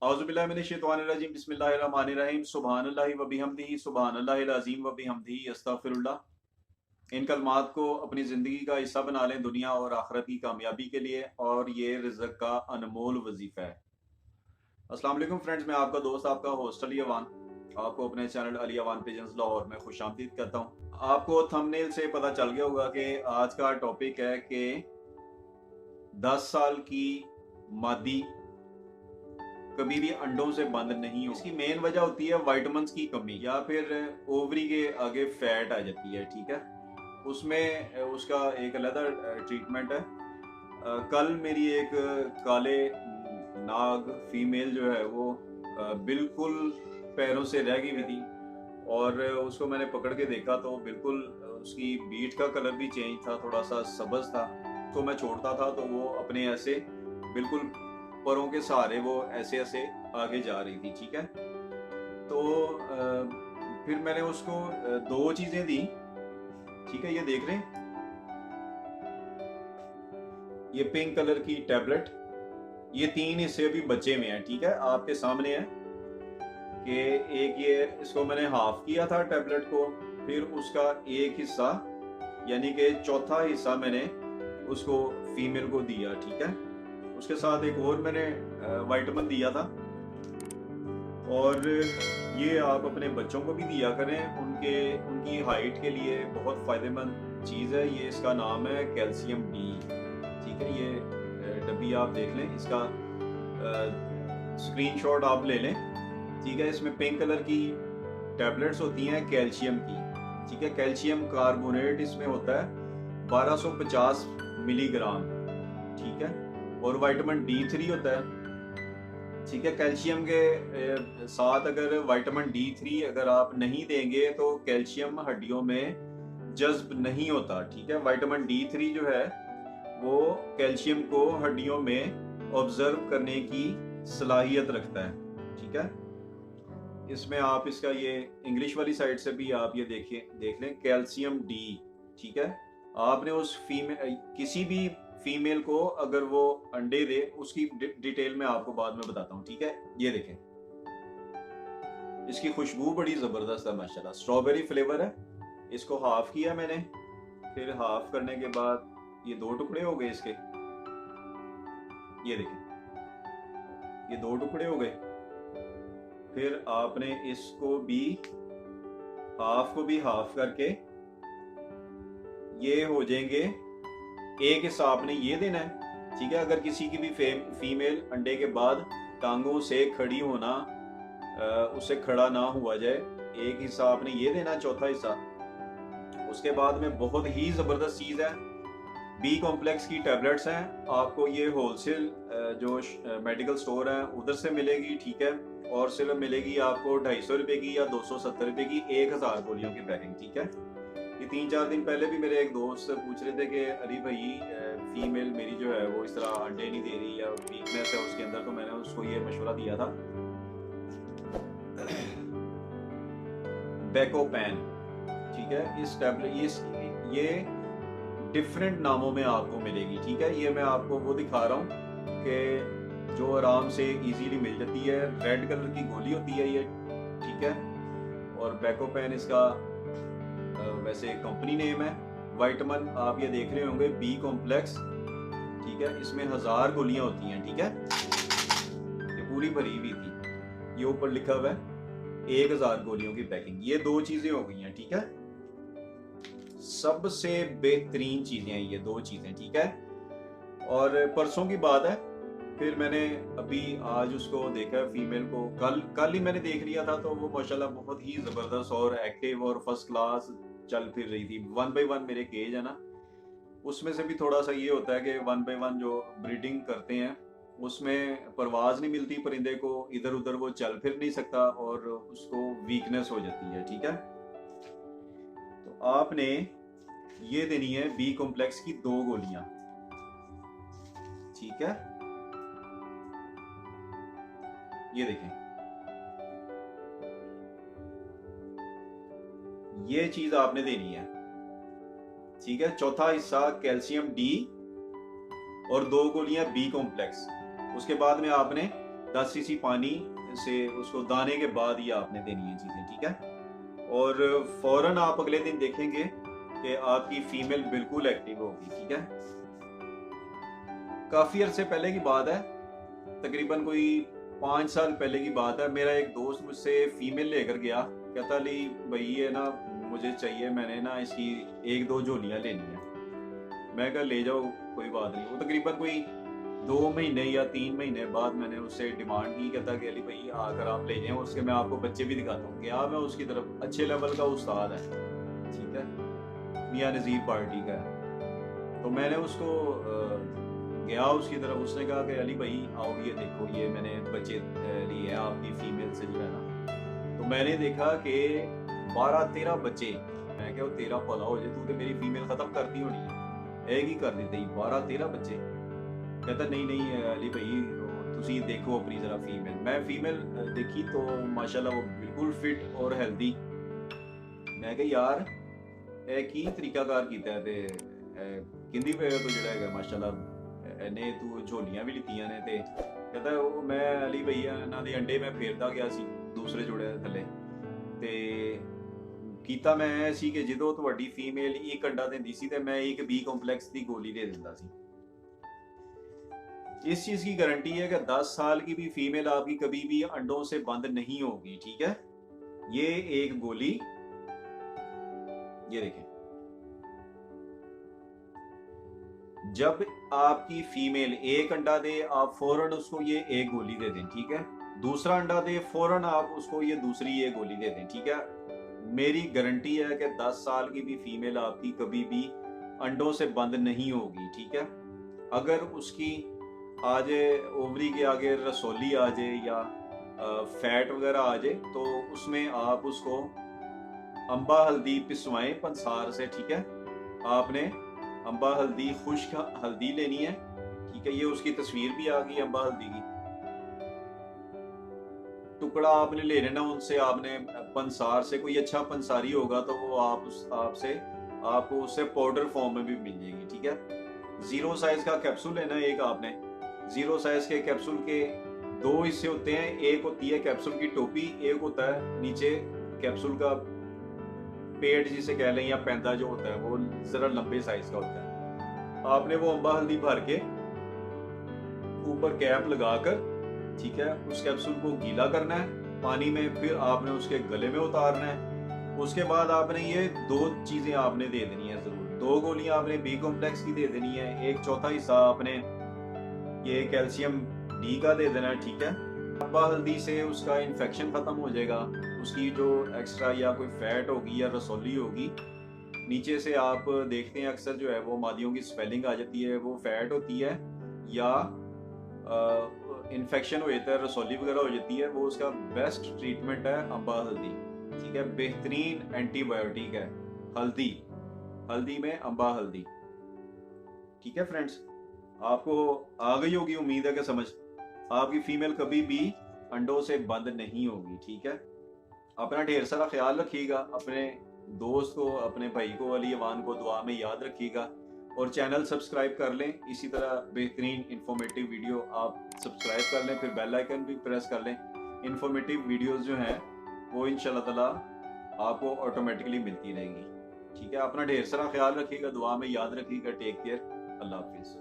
औज़ुबिल्लाहिमिनश्शैतानिर्रजीम बिस्मिल्लाहिर्रहमानिर्रहीम सुब्हानल्लाहि व बिहम्दिही सुब्हानल्लाहिल अज़ीम व बिहम्दिही अस्तगफिरुल्लाह। इन कलमात को अपनी ज़िंदगी का हिस्सा बना लें दुनिया और आखिरत की कामयाबी के लिए, और ये रिज़्क का अनमोल वजीफ़ा है। अस्सलाम वालेकुम फ्रेंड्स, मैं आपका दोस्त, आपका होस्ट अली अवान, आपको अपने चैनल अली अवान पिजन्स लाहौर में खुशामदीद कहता हूँ। आपको थंबनेल से पता चल गया होगा कि आज का टॉपिक है कि 10 साल की मादी कभी भी अंडों से बंद नहीं हो। इसकी मेन वजह होती है विटामिन्स की कमी, या फिर ओवरी के आगे फैट आ जाती है। ठीक है, उसमें उसका एक अलग ट्रीटमेंट है। कल मेरी एक काले नाग फीमेल जो है वो बिल्कुल पैरों से रह गई हुई थी, और उसको मैंने पकड़ के देखा तो बिल्कुल उसकी बीट का कलर भी चेंज था, थोड़ा सा सब्ज था। तो मैं छोड़ता था तो वो अपने ऐसे बिल्कुल परों के सहारे वो ऐसे ऐसे आगे जा रही थी। ठीक है, तो फिर मैंने उसको दो चीजें दी। ठीक है, ये देख रहे हैं, ये पिंक कलर की टैबलेट, ये 3 हिस्से अभी बचे हुए हैं। ठीक है, आपके सामने है कि एक ये इसको मैंने हाफ किया था टैबलेट को, फिर उसका एक हिस्सा यानी कि चौथा हिस्सा मैंने उसको फीमेल को दिया। ठीक है, उसके साथ एक और मैंने विटामिन दिया था, और ये आप अपने बच्चों को भी दिया करें, उनकी हाइट के लिए बहुत फ़ायदेमंद चीज़ है। ये इसका नाम है कैल्शियम डी। ठीक है, ये डब्बी आप देख लें, इसका स्क्रीनशॉट आप ले लें। ठीक है, इसमें पिंक कलर की टैबलेट्स होती हैं कैल्शियम की। ठीक है, कैल्शियम कार्बोनेट इसमें होता है 1250 मिलीग्राम। ठीक है, और विटामिन D3 होता है। ठीक है, कैल्शियम के साथ अगर विटामिन D3 अगर आप नहीं देंगे तो कैल्शियम हड्डियों में जज्ब नहीं होता। ठीक है, विटामिन D3 जो है वो कैल्शियम को हड्डियों में ऑब्जर्व करने की सलाहियत रखता है। ठीक है, इसमें आप इसका ये इंग्लिश वाली साइड से भी आप ये देख लें कैल्शियम डी। ठीक है, आपने उस फीमेल किसी भी फीमेल को अगर वो अंडे दे, उसकी डिटेल में आपको बाद में बताता हूँ। ठीक है, ये देखें, इसकी खुशबू बड़ी जबरदस्त है माशाल्लाह, स्ट्रॉबेरी फ्लेवर है। इसको हाफ किया मैंने, फिर हाफ करने के बाद ये 2 टुकड़े हो गए इसके। ये देखें, ये 2 टुकड़े हो गए। फिर आपने इसको भी हाफ को भी हाफ करके ये हो जाएंगे। एक हिस्सा आपने ये देना है। ठीक है, अगर किसी की भी फीमेल अंडे के बाद टांगों से खड़ी होना, उससे खड़ा ना हुआ जाए, एक हिस्सा आपने ये देना, चौथा हिस्सा। उसके बाद में बहुत ही जबरदस्त चीज है, बी कॉम्प्लेक्स की टैबलेट्स हैं। आपको ये होलसेल जो मेडिकल स्टोर है उधर से मिलेगी। ठीक है, और सिर्फ मिलेगी आपको 250 रुपए की या 270 रुपए की 1000 गोलियों की पैकिंग। ठीक है, ये 3-4 दिन पहले भी मेरे एक दोस्त पूछ रहे थे कि अरे भाई फीमेल मेरी जो है वो इस तरह अंडे नहीं दे रही या वीकनेस है उसके अंदर, तो मैंने उसको ये मशवरा दिया था बैकोपैन। ठीक है, इस टैबलेट ये डिफरेंट नामों में आपको मिलेगी। ठीक है, ये मैं आपको वो दिखा रहा हूँ कि जो आराम से इजीली मिल जाती है। रेड कलर की गोली होती है ये। ठीक है, और बैकोपैन इसका वैसे कंपनी नेम है। विटामिन आप ये देख रहे होंगे बी कॉम्प्लेक्स। ठीक है, इसमें 1000 गोलियां होती हैं। ठीक है, ये पूरी भरी हुई थी, ये ऊपर लिखा हुआ है 1000 गोलियों की पैकिंग। ये 2 चीजें हो गई हैं। ठीक है, सबसे बेहतरीन चीजें हैं ये 2 चीजें। ठीक है, और परसों की बात है, फिर मैंने अभी आज उसको देखा फीमेल को, कल ही मैंने देख लिया था, तो वो माशाल्लाह बहुत ही जबरदस्त और एक्टिव और फर्स्ट क्लास चल फिर रही थी। 1 बाय 1 मेरे केज है ना, उसमें से भी थोड़ा सा ये होता है कि 1 बाय 1 जो ब्रीडिंग करते हैं उसमें परवाज नहीं मिलती परिंदे को, इधर उधर वो चल फिर नहीं सकता और उसको वीकनेस हो जाती है। ठीक है, तो आपने ये देनी है बी कॉम्प्लेक्स की 2 गोलियां। ठीक है, ये देखें, ये चीज आपने देनी है। ठीक है, चौथा हिस्सा कैल्शियम डी और 2 गोलियां बी कॉम्प्लेक्स। उसके बाद में आपने 10 सीसी पानी से उसको दाने के बाद ही आपने देनी है चीज़ें, ठीक है। और फौरन आप अगले दिन देखेंगे कि आपकी फीमेल बिल्कुल एक्टिव होगी, ठीक है। काफ़ी अरसे पहले की बात है, तकरीबन कोई 5 साल पहले की बात है। मेरा एक दोस्त मुझसे फीमेल लेकर गया, कहता अली भाई ये ना मुझे चाहिए, मैंने ना इसकी 1-2 झोलियाँ लेनी है। मैं कहा ले जाओ, कोई बात नहीं। वो तकरीबन कोई 2 महीने या 3 महीने बाद मैंने उससे डिमांड की, कहता कि अली भाई आकर आप ले जाएं, उसके मैं आपको बच्चे भी दिखाता हूँ। गया मैं उसकी तरफ, अच्छे लेवल का उस्ताद है, ठीक है, मियाँ नज़ीर पार्टी का है। तो मैंने उसको गया उसकी तरफ, उसने कहा कि अली भाई आओ ये देखो, ये मैंने बच्चे लिए हैं आपकी फीमेल से जो है ना। तो मैंने देखा कि 12-13 बच्चे। मैं क्या तेरा भला हो जाए, तू तो मेरी फीमेल खत्म करती होनी है, एक ही कर देते ही 12-13 बच्चे। कहता नहीं नहीं अली भाई तुसी देखो अपनी जरा फीमेल। मैं फीमेल देखी तो माशाल्लाह वो बिल्कुल फिट और हेल्दी। मैं कहा यार की तरीकाकार कीता है ते किंदी पे तो जड़ा है माशाल्लाह ने तू झोलियां भी लितियां ने ते कहता वो मैं अली भैया इन्हां दे अंडे मैं फेरदा गया सी दूसरे जोड़े थले ते कीता मैं सी कि ਜਦੋਂ ਤੁਹਾਡੀ ਫੀਮੇਲ ਇੱਕ ਅੰਡਾ ਦਿੰਦੀ ਸੀ ਤੇ मैं एक बी कॉम्प्लेक्स ਦੀ ਗੋਲੀ ਦੇ ਦਿੰਦਾ ਸੀ। इस चीज की गारंटी है कि 10 साल की भी फीमेल आपकी कभी भी अंडों से बंद नहीं होगी, ठीक है। ये एक गोली, ये देखें, जब आपकी फीमेल एक अंडा दे आप फौरन उसको ये एक गोली दे दें, ठीक है। दूसरा अंडा दे फौरन आप उसको ये दूसरी ये गोली दे दें, ठीक है। मेरी गारंटी है कि 10 साल की भी फीमेल आपकी कभी भी अंडों से बंद नहीं होगी, ठीक है। अगर उसकी आ जाए ओवरी के आगे रसोली आ जाए या फैट वगैरह आ जाए तो उसमें आप उसको अम्बा हल्दी पिसवाएं पंसार से, ठीक है। आपने अम्बा हल्दी खुश्क हल्दी लेनी है, ठीक है। ये उसकी तस्वीर भी आ गई अम्बा हल्दी की। टुकड़ा आपने ले लेना उनसे, आपने पंसार से, कोई अच्छा पंसारी होगा तो वो आपको उससे पाउडर फॉर्म में भी मिल जाएगी, ठीक है। 0 साइज का कैप्सूल लेना है एक आपने। 0 साइज के कैप्सूल के 2 हिस्से होते हैं, एक होती है कैप्सूल की टोपी, एक होता है नीचे कैप्सूल का पेट जिसे कह लें या पैंदा जो होता है वो जरा लंबे साइज का होता है। आपने वो अम्बा हल्दी भर के ऊपर कैप लगाकर, ठीक है, उस कैप्सूल को गीला करना है पानी में, फिर आपने उसके गले में उतारना है। उसके बाद आपने ये 2 चीजें आपने दे देनी है जरूर। 2 गोलियां आपने बी कॉम्प्लेक्स की दे देनी है, एक चौथा हिस्सा आपने ये कैल्शियम डी का दे देना है, ठीक है। अम्बा हल्दी से उसका इन्फेक्शन खत्म हो जाएगा, उसकी जो एक्स्ट्रा या कोई फैट होगी या रसौली होगी नीचे से, आप देखते हैं अक्सर जो है वो मादियों की स्वेलिंग आ जाती है, वो फैट होती है या इन्फेक्शन हो जाता है, रसौली वगैरह हो जाती है। वो उसका बेस्ट ट्रीटमेंट है अम्बा हल्दी, ठीक है। बेहतरीन एंटीबायोटिक है हल्दी में अम्बा हल्दी, ठीक है। फ्रेंड्स आपको आ गई होगी उम्मीद है कि समझ। आपकी फीमेल कभी भी अंडों से बंद नहीं होगी, ठीक है। अपना ढेर सारा ख्याल रखिएगा, अपने दोस्त को, अपने भाई को, अली अवान को दुआ में याद रखिएगा और चैनल सब्सक्राइब कर लें। इसी तरह बेहतरीन इंफॉर्मेटिव वीडियो आप सब्सक्राइब कर लें, फिर बेल आइकन भी प्रेस कर लें। इंफॉर्मेटिव वीडियोस जो हैं वो इंशाल्लाह ताला आपको ऑटोमेटिकली मिलती रहेंगी, ठीक है। अपना ढेर सारा ख्याल रखिएगा, दुआ में याद रखिएगा। टेक केयर, अल्लाह हाफिज़।